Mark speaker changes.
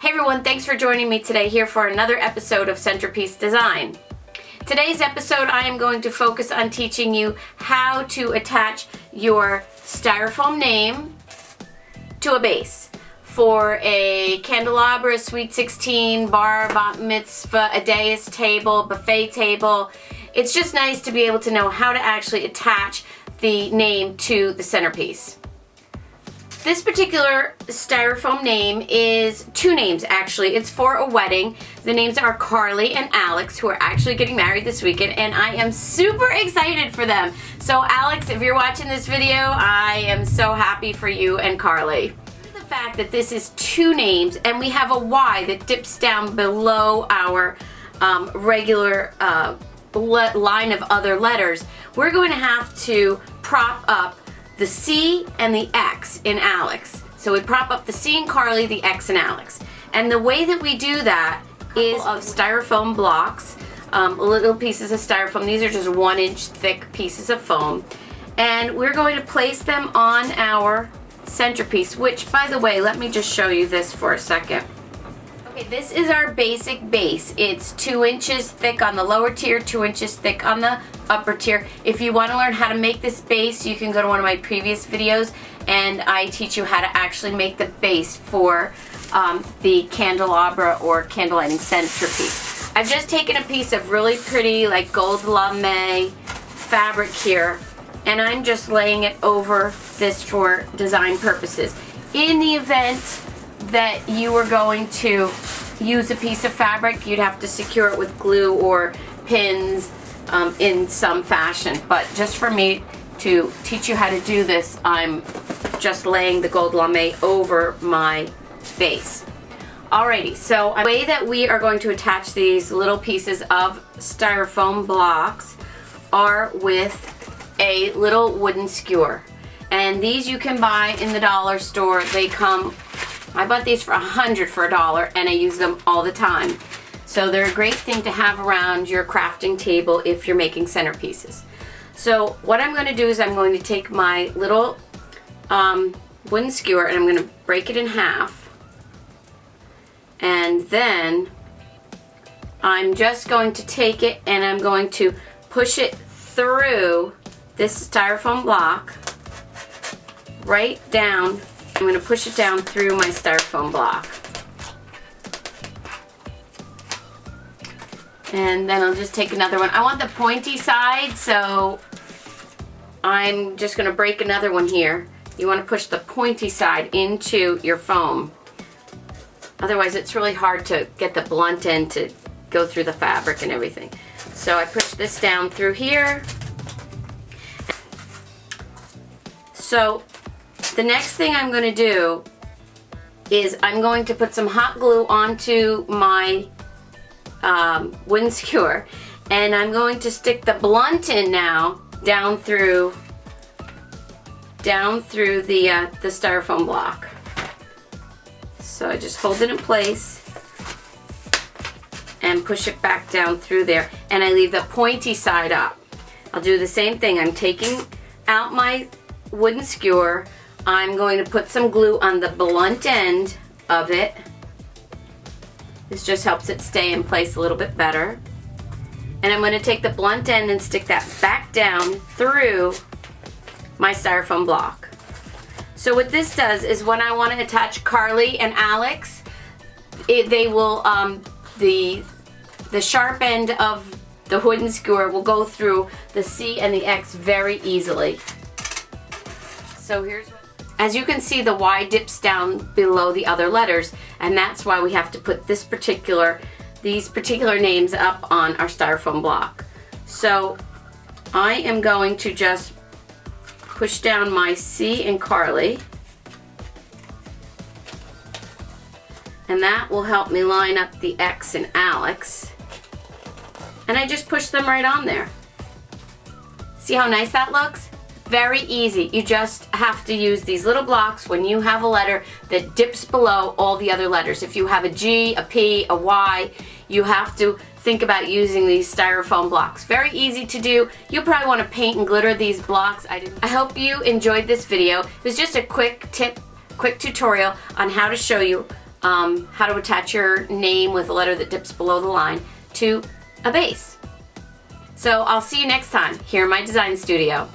Speaker 1: Hey everyone, thanks for joining me today here for another episode of Centerpiece Design. Today's episode I am going to focus on teaching you how to attach your styrofoam name to a base for a candelabra, sweet 16, bar, bat mitzvah, a dais table, buffet table. It's just nice to be able to know how to actually attach the name to the centerpiece. This particular styrofoam name is two names actually. It's for a wedding. The names are Carly and Alex, who are actually getting married this weekend, and I am super excited for them. So Alex, if you're watching this video, I am so happy for you and Carly. The fact that this is two names and we have a Y that dips down below our regular line of other letters, we're going to have to prop up the C and the X in Alex. So we prop up the C in Carly, the X in Alex. And the way that we do that is of styrofoam blocks, little pieces of styrofoam. These are just 1-inch thick pieces of foam. And we're going to place them on our centerpiece, which, by the way, let me just show you this for a second. Okay, this is our basic base. It's 2 inches thick on the lower tier, 2 inches thick on the upper tier. If you want to learn how to make this base, you can go to one of my previous videos and I teach you how to actually make the base for the candelabra or candlelighting centerpiece. I've just taken a piece of really pretty like gold lame fabric here, and I'm just laying it over this for design purposes. In the event that you were going to use a piece of fabric, you'd have to secure it with glue or pins in some fashion. But just for me to teach you how to do this, I'm just laying the gold lame over my base. Alrighty, so the way that we are going to attach these little pieces of styrofoam blocks are with a little wooden skewer. And these you can buy in the dollar store. They come, I bought these for $100 for $1, and I use them all the time. So they're a great thing to have around your crafting table if you're making centerpieces. So what I'm going to do is I'm going to take my little wooden skewer and I'm going to break it in half. And then I'm just going to take it and I'm going to push it through this styrofoam block right down. I'm going to push it down through my styrofoam block. And then I'll just take another one. I want the pointy side, so I'm just going to break another one here. You want to push the pointy side into your foam. Otherwise, it's really hard to get the blunt end to go through the fabric and everything. So I push this down through here. So the next thing I'm going to do is I'm going to put some hot glue onto my wooden skewer, and I'm going to stick the blunt in now down through the styrofoam block. So I just hold it in place and push it back down through there, and I leave the pointy side up. I'll do the same thing. I'm taking out my wooden skewer. I'm going to put some glue on the blunt end of it. This just helps it stay in place a little bit better. And I'm going to take the blunt end and stick that back down through my styrofoam block. So what this does is when I want to attach Carly and Alex, they will the sharp end of the wooden skewer will go through the C and the X very easily. So here's what, as you can see, the Y dips down below the other letters, and that's why we have to put these particular names up on our styrofoam block. So I am going to just push down my C in Carly, and that will help me line up the X in Alex, and I just push them right on there. See how nice that looks? Very easy. You just have to use these little blocks when you have a letter that dips below all the other letters. If you have a G, a P, a Y, you have to think about using these styrofoam blocks. Very easy to do. You'll probably want to paint and glitter these blocks. I hope you enjoyed this video. It was just a quick tip, quick tutorial on how to show you how to attach your name with a letter that dips below the line to a base. So I'll see you next time here in my design studio.